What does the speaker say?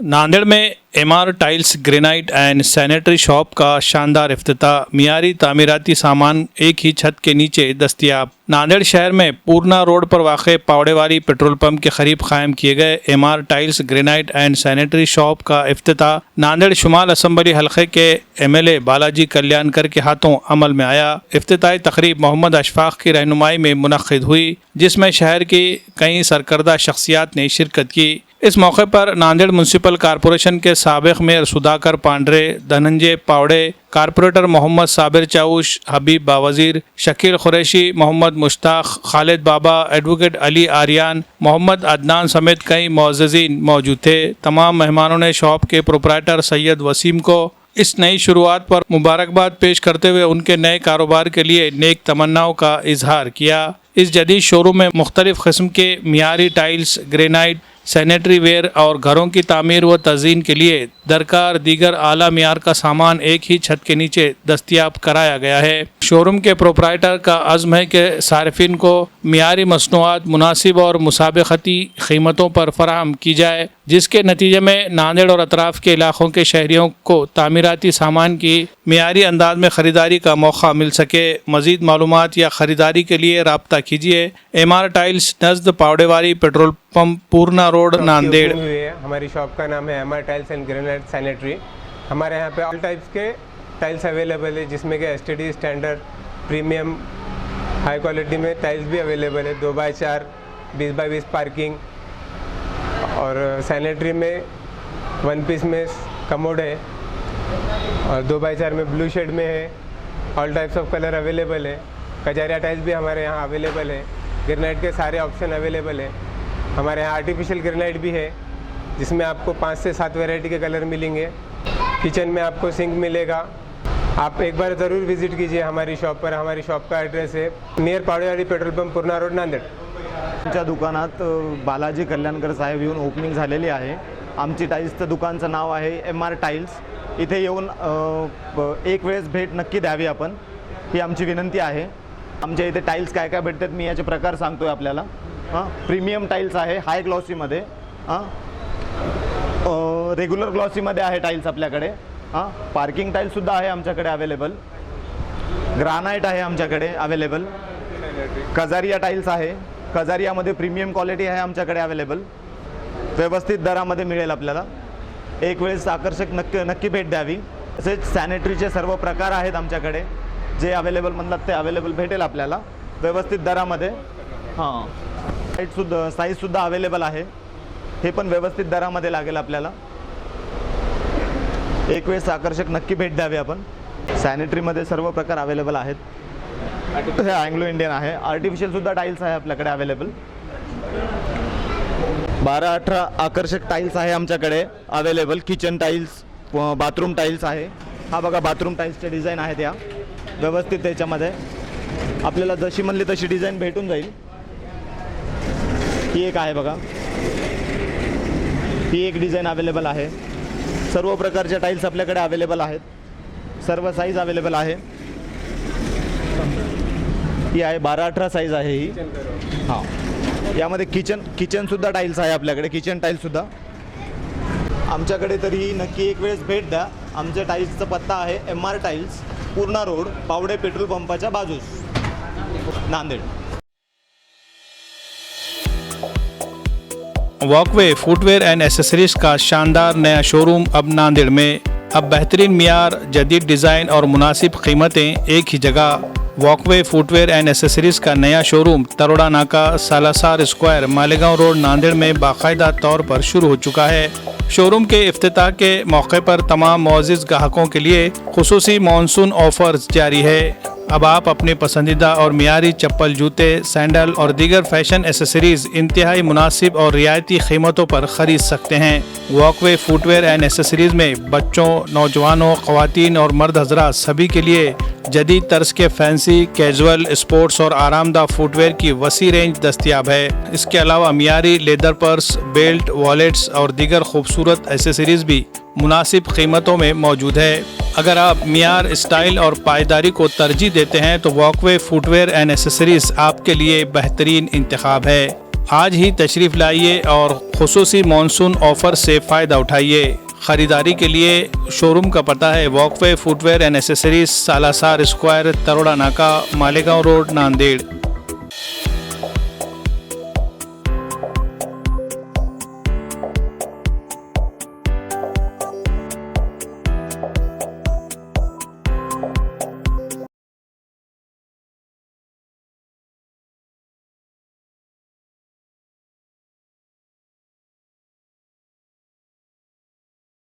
नांदेड़ में MR tiles granite and sanitary shop का शानदार इफ्तिताह। मियारी तामीराती सामान एक ही छत के नीचे दस्तयाब। नांदेड़ शहर में पूर्णा रोड पर वाक़ पावड़ेवाली पेट्रोल पंप के करीब कायम किए गए MR tiles granite and sanitary shop का इफ्तिताह नांदेड़ शुमाल असम्बली हल्के के एमएलए बालाजी कल्याणकर के हाथों अमल में आया। इफ्तिताही तकरीब मोहम्मद अशफाक की रहनुमाई में मुनक्किद हुई, जिसमें शहर की कई सरकर्दा शख्सियात ने शिरकत की। इस मौके पर नांदेड़ म्यूनसिपल कॉरपोरेशन के साबिक मेयर सुधाकर पांडरे, धनंजय पावड़े, कारपोरेटर मोहम्मद साबिर चाउश, हबीब बावजीर, शकील कुरैशी, मोहम्मद मुश्ताक, खालिद बाबा, एडवोकेट अली आर्यान, मोहम्मद अदनान समेत कई मुअज़्ज़िज़ीन मौजूद थे। तमाम मेहमानों ने शॉप के प्रोप्राइटर सैयद वसीम को इस नई शुरुआत पर मुबारकबाद पेश करते हुए उनके नए कारोबार के लिए नेक तमन्नाओं का इजहार किया। इस जदीद शोरूम में मुख्तलिफ किस्म के मियारी टाइल्स, ग्रेनाइट, सैनिटरी वेयर और घरों की तामीर व तज़ीन के लिए दरकार दीगर आला मियार का सामान एक ही छत के नीचे दस्तयाब कराया गया है। शोरूम के प्रोप्राइटर का अज़्म है कि सारिफिन को मियारी मसनूआत मुनासिब और मुसाबिक़ती कीमतों पर फराहम की जाए, जिसके नतीजे में नांदेड़ और अतराफ़ के इलाक़ों के शहरियों को तामीराती सामान की मियारी अंदाज में ख़रीदारी का मौका मिल सके। मज़ीद मालूमात या ख़रीदारी के लिए रब्ता कीजिए। एमआर टाइल्स नज़द पावड़ेवाली पेट्रोल पंप, पूर्णा रोड, नांदेड़। हमारी शॉप का नाम है MR tiles and granite sanitary. हमारे यहाँ पे ऑल टाइप्स के टाइल्स अवेलेबल है, जिसमें कि STD, standard, premium, high quality में टाइल्स भी अवेलेबल है। 2x4, 20x20 पार्किंग, और सैनिटरी में 1 पीस में कमोड है, और 2x4 में ब्लू शेड में है। All types of colour available है। कजारिया टाइल्स भी हमारे यहाँ अवेलेबल है। ग्रेनाइट के सारे ऑप्शन अवेलेबल है। हमारे यहाँ आर्टिफिशियल ग्रेनाइट भी है, जिसमें आपको 5 से 7 वैरायटी के कलर मिलेंगे। किचन में आपको सिंक मिलेगा। आप एक बार ज़रूर विजिट कीजिए हमारी शॉप पर। हमारी शॉप का एड्रेस है नियर पावड़ेवाली पेट्रोल पंप, पूर्णा रोड, नांदेड़। आमच्या दुकानात बालाजी कल्याणकर साहेब येऊन ओपनिंग झालेली आहे। आमची टाईल्सचं दुकानचं नाव आहे एमआर टाईल्स। इथे येऊन एक वेळेस भेट नक्की द्यावी आपण, ही आमची विनंती आहे। आमच्या इथे टाईल्स काय काय भेटतात मी याचे प्रकार सांगतोय आपल्याला। प्रीमियम टाईल्स आहे हाय ग्लॉसीमध्ये, रेग्युलर ग्लॉसीमध्ये आहे टाईल्स आपल्याकडे। पार्किंग टाईल्ससुद्धा आहे आमच्याकडे अवेलेबल। ग्रानाइट आहे आमच्याकडे अवेलेबल। कजारिया टाईल्स आहे, कजारियामध्ये प्रीमियम क्वालिटी आहे आमच्याकडे अवेलेबल। व्यवस्थित दरामध्ये मिळेल आपल्याला। एक वेळेस आकर्षक नक्की भेट द्यावी। तसेच सॅनिटरीचे सर्व प्रकार आहेत आमच्याकडे, जे अवेलेबल म्हणतात ते अवेलेबल भेटेल आपल्याला व्यवस्थित दरामध्ये। साईजसुद्धा साईजसुद्धा अवेलेबल आहे, हे पण व्यवस्थित दरामध्ये लागेल आपल्याला। एक वेळेस आकर्षक नक्की भेट द्यावी आपण। सॅनिटरीमध्ये सर्व प्रकार अवेलेबल आहेत। हे अँग्लो इंडियन आहे। आर्टिफिशियलसुद्धा टाईल्स आहे आपल्याकडे अवेलेबल। 12-18 आकर्षक टाईल्स आहे आमच्याकडे available. Kitchen tiles, bathroom tiles आहे। हा बघा बाथरूम टाईल्सचे डिझाईन आहेत या व्यवस्थित। त्याच्यामध्ये आपल्याला जशी म्हणली तशी डिझाईन भेटून जाईल। ही एक आहे बघा, ही एक डिझाईन अवेलेबल आहे। सर्व प्रकारच्या टाईल्स आपल्याकडे अवेलेबल आहेत। सर्व साईज अवेलेबल आहे। ही आहे 12-18 साईज आहे ही। हां, यामध्ये किचनसुद्धा टाईल्स आहे आपल्याकडे। किचन टाईल्ससुद्धा आमच्याकडे तरी नक्की एक वेळेस भेट द्या। आमच्या टाईल्सचा पत्ता आहे एमआर टाईल्स, पूर्णा रोड, पावडे पेट्रोल पंपाच्या बाजूस, Nanded. Walkway footwear and accessories का शानदार नया शोरूम अब नांदेड़ में। अब बेहतरीन मियार, जदीद डिज़ाइन और मुनासिब कीमतें एक ही जगह। वॉकवे फुटवेयर एंड एसेसरीज का नया शोरूम तरोड़ा नाका, सालासार स्क्वायर, मालेगांव रोड, नांदेड़ में बाकायदा तौर पर शुरू हो चुका है। शोरूम के इफ्तिताह के मौके पर तमाम मुअज़्ज़िज़ ग्राहकों के लिए खुसूसी मानसून ऑफर्स जारी है। अब आप अपनी पसंदीदा और मियारी चप्पल, जूते, सैंडल और दीगर फैशन एसेसरीज इंतहाई मुनासिब और रियायती कीमतों पर ख़रीद सकते हैं। वॉकवे फुटवेयर एंड एसेसरीज में बच्चों, नौजवानों, ख़वातीन और मर्द हज़रात सभी के लिए जदीद तर्ज के फैंसी, कैजुअल, स्पोर्ट्स और आरामदा फुटवेयर की वसी रेंज दस्तियाब है। इसके अलावा मियारी लेदर पर्स, बेल्ट, वॉलेट्स और दीगर खूबसूरत एसेसरीज भी मुनासिब कीमतों में मौजूद है। अगर आप मियार, स्टाइल और पायदारी को तरजीह देते हैं तो वॉकवे फुटवेयर एंड एसेसरीज आपके लिए बेहतरीन इंतखाब है। आज ही तशरीफ़ लाइए और खुसूसी मॉनसून ऑफ़र से फ़ायदा उठाइए। ख़रीदारी के लिए शोरूम का पता है walkway footwear and accessories, Salasar square, Taroda Naka, Malegaon road, Nanded.